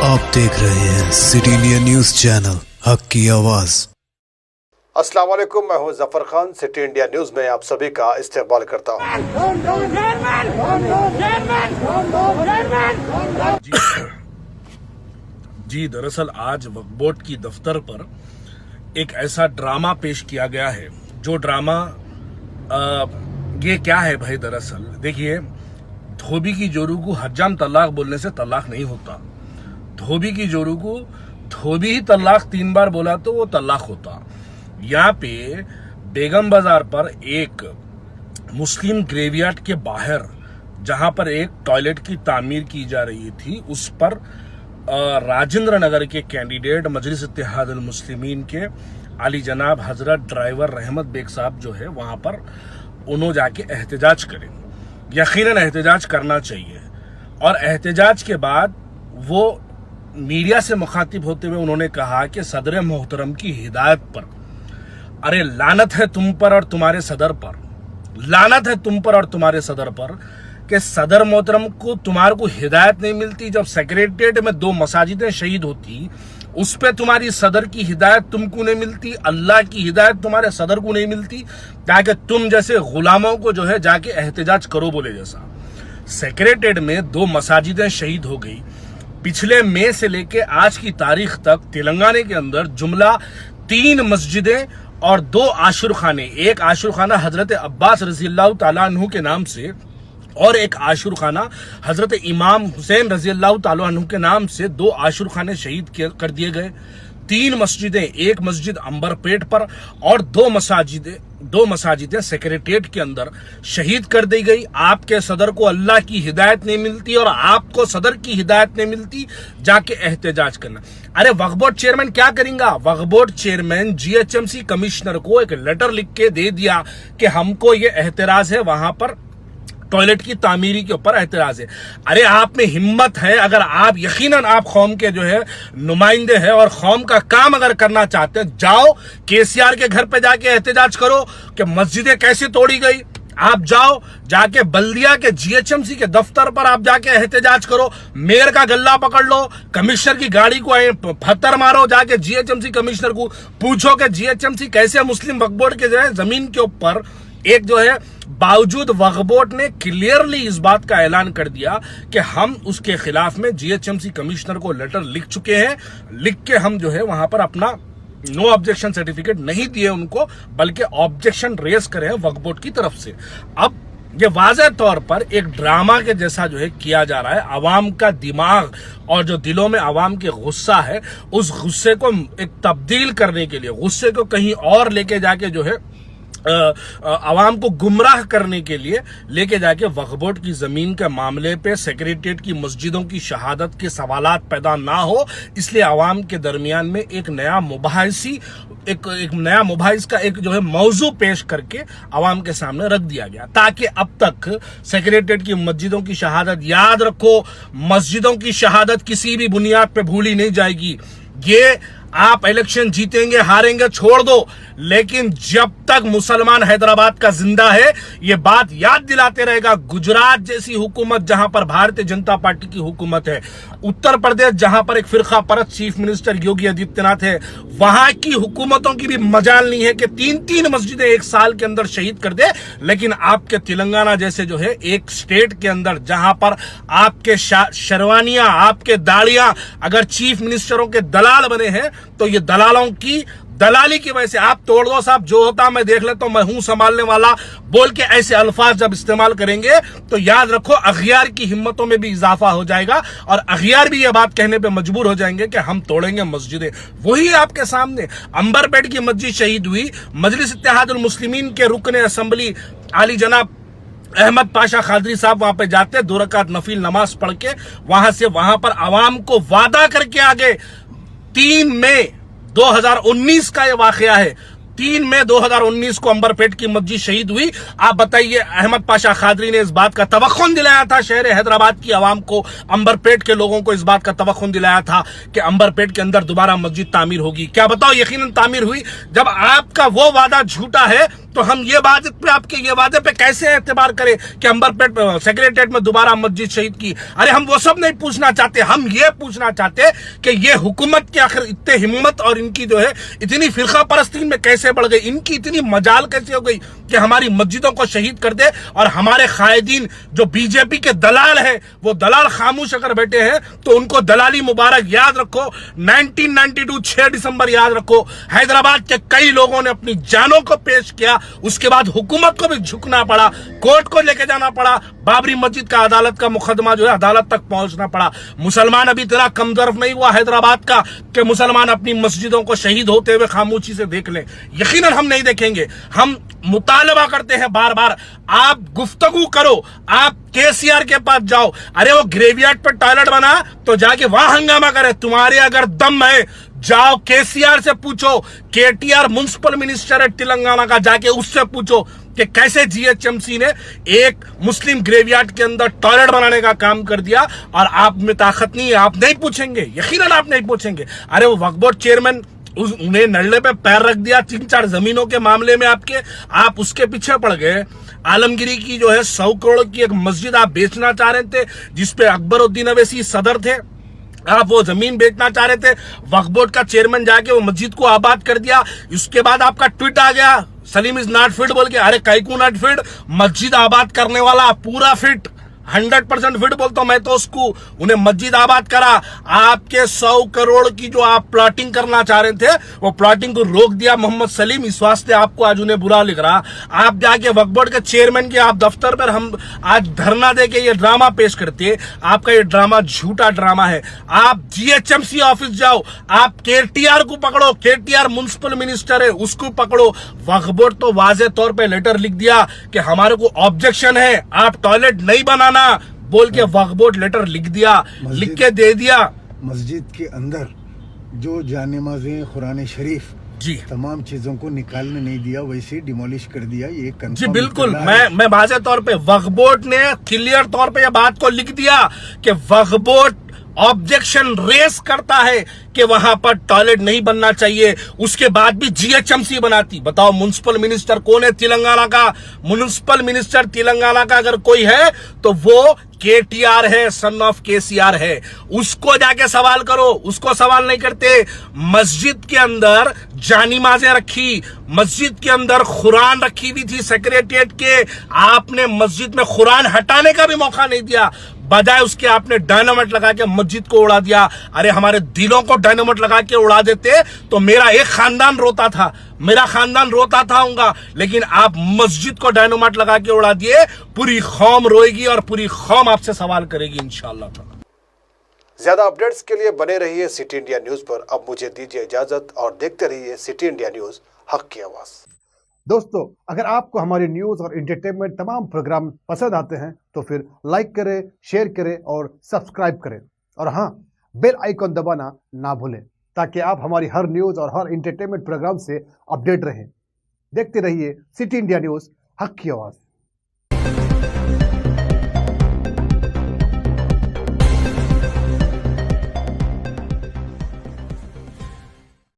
आप देख रहे हैं सिटी इंडिया न्यूज चैनल, हक की आवाज। अस्सलाम वालेकुम, मैं हूं Zafar Khan. City India news में आप सभी का इस्तेमाल करता हूं। जी दरअसल आज वक्फ बोर्ड की दफ्तर पर एक ऐसा ड्रामा पेश किया गया है। जो ड्रामा ये क्या है भाई, दरअसल देखिए, धोबी की जोरू को हज्जाम तलाक बोलने से तलाक नहीं होता। धोबी की जोरू को धोबी ही तलाक 3 बार बोला तो वो तलाक होता। यहाँ पे बेगम बाजार पर एक मुस्लिम ग्रेवयार्ड के बाहर जहां पर एक टॉयलेट की तामीर की जा रही थी, उस पर राजेंद्र नगर के कैंडिडेट मजलिस इत्तेहादुल मुस्लिमीन के आली जनाब हजरत ड्राइवर रहमत बेग साहब जो है वहां पर उन्होंने जाके एहतजाज करें। यकीनन एहतजाज करना चाहिए। और एहतजाज के बाद वो मीडिया से मुखातिब होते हुए उन्होंने कहा कि सदर मोहतरम की हिदायत पर, अरे लानत है तुम पर और तुम्हारे सदर पर, लानत है तुम पर और तुम्हारे सदर पर कि सदर मोहतरम को तुम्हारे को हिदायत नहीं मिलती। जब सेक्रेटरिएट में 2 मसाजिदें शहीद होती, उस पे तुम्हारी सदर की हिदायत तुमको नहीं मिलती, अल्लाह की हिदायत तुम्हारे सदर को नहीं मिलती, ताकि तुम जैसे गुलामों को जो है जाके एहतजाज करो बोले जैसा। सेक्रेटरिएट में 2 मसाजिदें शहीद हो गई। पिछले मई से लेके आज की तारीख तक तेलंगाना के अंदर जुमला 3 मस्जिदें और 2 आशुर खाने, एक आशुर खाना हजरत अब्बास रज़ी अल्लाह तआला अन्हु के नाम से और एक आशुर खाना हजरत इमाम हुसैन रज़ी अल्लाह तआला अन्हु के नाम से 2 आशुर खाने शहीद कर दिए गए। 3 मस्जिदें, एक मस्जिद अंबरपेट पर और 2 मसाजिदें सेक्रेटरिएट के अंदर शहीद कर दी गई। आपके सदर को अल्लाह की हिदायत नहीं मिलती और आपको सदर की हिदायत नहीं मिलती जाके एहतजाज करना। अरे वक्फ बोर्ड चेयरमैन क्या करेंगे? वक्फ बोर्ड चेयरमैन GHMC कमिश्नर को एक लेटर लिख के दे दिया कि हमको ये एहतराज है, वहां पर टॉयलेट की तामीरी के ऊपर एहतराज है। अरे आप में हिम्मत है, अगर आप यकीनन आप कौम के जो है नुमाइंदे हैं और कौम का काम अगर करना चाहते हैं, जाओ KCR के घर पे जाके एहतजाज करो कि मस्जिदें कैसे तोड़ी गई। आप जाओ जाके बल्दिया के GHMC के दफ्तर पर आप जाके एहतजाज करो, मेयर का गल्ला पकड़ लो, कमिश्नर की गाड़ी को पत्थर मारो, जाके GHMC कमिश्नर को पूछो कि GHMC कैसे मुस्लिम वक्फ बोर्ड के जो है जमीन के ऊपर एक जो है, बावजूद वक्फ बोर्ड ने क्लियरली इस बात का ऐलान कर दिया कि हम उसके खिलाफ में GHMC कमिश्नर को लेटर लिख चुके हैं, लिख के हम जो है वहां पर अपना नो ऑब्जेक्शन सर्टिफिकेट नहीं दिए उनको, बल्कि ऑब्जेक्शन रेज करे हैं वक्फ बोर्ड की तरफ से। अब ये वाज़ेह तौर पर एक ड्रामा के जैसा जो है किया जा रहा है। अवाम का दिमाग और जो दिलों में अवाम के गुस्सा है, उस गुस्से को एक तब्दील करने के लिए, गुस्से को कहीं और लेके जाके जो है अवाम को गुमराह करने के लिए लेके जाके वक्फ बोर्ड की जमीन के मामले पे सेक्रेटरिएट की मस्जिदों की शहादत के सवालात पैदा ना हो, इसलिए अवाम के दरमियान में एक नया मुबाहिस का एक जो है मौजू पेश करके अवाम के सामने रख दिया गया, ताकि अब तक सेक्रेटरिएट की मस्जिदों की शहादत, याद रखो मस्जिदों की शहादत किसी भी बुनियाद पे भूली नहीं जाएगी। ये आप इलेक्शन जीतेंगे हारेंगे छोड़ दो, लेकिन जब तक मुसलमान हैदराबाद का जिंदा है ये बात याद दिलाते रहेगा। गुजरात जैसी हुकूमत जहां पर भारतीय जनता पार्टी की हुकूमत है, उत्तर प्रदेश जहां पर एक फिरका परस्त चीफ मिनिस्टर योगी आदित्यनाथ है, वहां की हुकूमतों की भी मजाल नहीं है कि 3 मस्जिदें एक साल के अंदर शहीद कर दे। लेकिन आपके तेलंगाना जैसे जो है एक स्टेट के अंदर जहां पर आपके शेरवानियां, आपके दाड़ियां अगर चीफ मिनिस्टरों के दलाल बने हैं, तो ये दलालों की दलाली की वजह से आप तोड़ दो साहब, जो होता मैं देख लेता हूं, मैं हूं संभालने वाला बोल के ऐसे अल्फाज जब इस्तेमाल करेंगे तो याद रखो अखियार की हिम्मतों में भी इजाफा हो जाएगा और अखियार भी ये बात कहने पे मजबूर हो जाएंगे कि हम तोड़ेंगे मस्जिदें। वही आपके सामने अंबरपेट की मस्जिद शहीद हुई, मजलिस इत्तेहादुल मुस्लिमीन के रुकने असेंबली आली जनाब अहमद पाशा खादरी साहब वहां पे जाते, 2 रकात नफिल नमाज पढ़ के वहां पर आवाम को वादा करके आगे 3 मई 2019 का ये वाकया है। 3 मई 2019 को अंबरपेट की मस्जिद शहीद हुई। आप बताइए, अहमद पाशा खादरी ने इस बात का तवक्कुन दिलाया था शहर हैदराबाद की आवाम को, अंबरपेट के लोगों को इस बात का तवक्कुन दिलाया था कि अंबरपेट के अंदर दोबारा मस्जिद तामीर होगी। क्या बताओ, यकीनन तामीर हुई। जब आपका वो वादा झूठा है तो हम ये बात पे, आपके ये वादे पे कैसे एतबार करें कि अंबरपेट सेक्रेटेरिएट में दोबारा मस्जिद शहीद की? अरे हम वो सब नहीं पूछना चाहते, हम ये पूछना चाहते कि ये हुकूमत की आखिर इतने हिम्मत और इनकी जो है इतनी फिरका परस्ती में कैसे बढ़ गई, इनकी इतनी मजाल कैसे हो गई कि हमारी मस्जिदों को शहीद कर दे। और हमारे कायदीन जो बीजेपी के दलाल है, वो दलाल खामोश अगर बैठे हैं तो उनको दलाली मुबारक। याद रखो 1992 6 दिसंबर याद रखो, हैदराबाद के कई लोगों ने अपनी जानों को पेश किया, उसके बाद हुकूमत को भी झुकना पड़ा, कोर्ट को लेके जाना पड़ा, बाबरी मस्जिद का अदालत का मुकदमा जो है अदालत तक पहुंचना पड़ा। मुसलमान अभी इतना कमजोर नहीं हुआ हैदराबाद का कि मुसलमान अपनी मस्जिदों को शहीद होते हुए खामोशी से देख लें। यकीनन हम नहीं देखेंगे। हम मुतालबा करते हैं बार बार, आप गुफ्तगू करो, आप केसीआर के पास जाओ। अरे वो ग्रेवयार्ड पर टॉयलेट बना तो जाके वहां हंगामा करे। तुम्हारे अगर दम है जाओ केसीआर से पूछो, केटीआर म्युनिसिपल मिनिस्टर है तेलंगाना का, जाके उससे पूछो कि कैसे जीएचएमसी ने एक मुस्लिम ग्रेवयार्ड के अंदर टॉयलेट बनाने का काम कर दिया और आप में ताकत नहीं है। आप नहीं पूछेंगे, यकीनन आप नहीं पूछेंगे। अरे वो वक्फ बोर्ड चेयरमैन उन्हें नल्ले पे पैर रख दिया 3-4 जमीनों के मामले में आपके, आप उसके पीछे पड़ गए। आलमगिरी की जो है 100 करोड़ की एक मस्जिद आप बेचना चाह रहे थे, जिसपे अकबरुद्दीन अवैसी सदर थे, आप वो जमीन बेचना चाह रहे थे, वक्फ बोर्ड का चेयरमैन जाके वो मस्जिद को आबाद कर दिया। उसके बाद आपका ट्वीट आ गया सलीम इज नॉट फिट बोल के। अरे कैकू नॉट फिट, मस्जिद आबाद करने वाला पूरा फिट, 100% फिट बोलता हूं मैं तो उसको। उन्हें मस्जिद आबाद करा। आपके 100 करोड़ की जो आप प्लॉटिंग करना चाह रहे थे, वो प्लॉटिंग को रोक दिया मोहम्मद सलीम, इस वास्ते आपको आज उन्हें बुरा लिख रहा। आप जाके वक्फ बोर्ड के चेयरमैन के आप दफ्तर पर हम आज धरना देके ये ड्रामा पेश करते। आपका ये ड्रामा झूठा ड्रामा है। आप जीएचएमसी ऑफिस जाओ, आप केटीआर को पकड़ो, केटीआर म्युनिसिपल मिनिस्टर है उसको पकड़ो। वक्फ बोर्ड तो वाजे तौर पर लेटर लिख दिया कि हमारे को ऑब्जेक्शन है, आप टॉयलेट नहीं बनाना बोल के वक्फ बोर्ड लेटर लिख दिया, लिख के दे दिया। मस्जिद के अंदर जो जानेमाज़ें कुरान शरीफ जी तमाम चीजों को निकालने नहीं दिया, वैसे डिमोलिश कर दिया। ये जी बिल्कुल, मैं वाज़ेह तौर पे वक्फ बोर्ड ने क्लियर तौर पे यह बात को लिख दिया कि वक्फ बोर्ड ऑब्जेक्शन रेस करता है कि वहां पर टॉयलेट नहीं बनना चाहिए। उसके बाद भी जीएचएमसी बनाती। बताओ म्युनिसिपल मिनिस्टर कौन है तेलंगाना का? म्युनिसिपल मिनिस्टर तेलंगाना का अगर कोई है तो वो केटीआर है, सन ऑफ केसीआर है। उसको जाके सवाल करो, उसको सवाल नहीं करते। मस्जिद के अंदर जानिमाजें रखी, मस्जिद के अंदर कुरान रखी हुई थी सेक्रेटेरिएट के, आपने मस्जिद में कुरान हटाने का भी मौका नहीं दिया, बजाय उसके आपने डायनामाइट लगा के मस्जिद को उड़ा दिया। अरे हमारे दिलों को डायनामाइट लगा के उड़ा देते तो मेरा एक खानदान रोता था, मेरा खानदान रोता था होगा, लेकिन आप मस्जिद को डायनामाइट लगा के उड़ा दिए। पूरी कौम रोएगी और पूरी कौम आपसे सवाल करेगी इंशाअल्लाह। ज्यादा अपडेट्स के लिए बने रहिए सिटी इंडिया न्यूज पर। अब मुझे दीजिए इजाजत और देखते रहिए सिटी इंडिया न्यूज, हक की आवाज। दोस्तों, अगर आपको हमारी न्यूज और एंटरटेनमेंट तमाम प्रोग्राम पसंद आते हैं तो फिर लाइक करें, शेयर करें और सब्सक्राइब करें। और हाँ, बेल आइकॉन दबाना ना भूलें ताकि आप हमारी हर न्यूज और हर एंटरटेनमेंट प्रोग्राम से अपडेट रहें। देखते रहिए सिटी इंडिया न्यूज, हक की आवाज।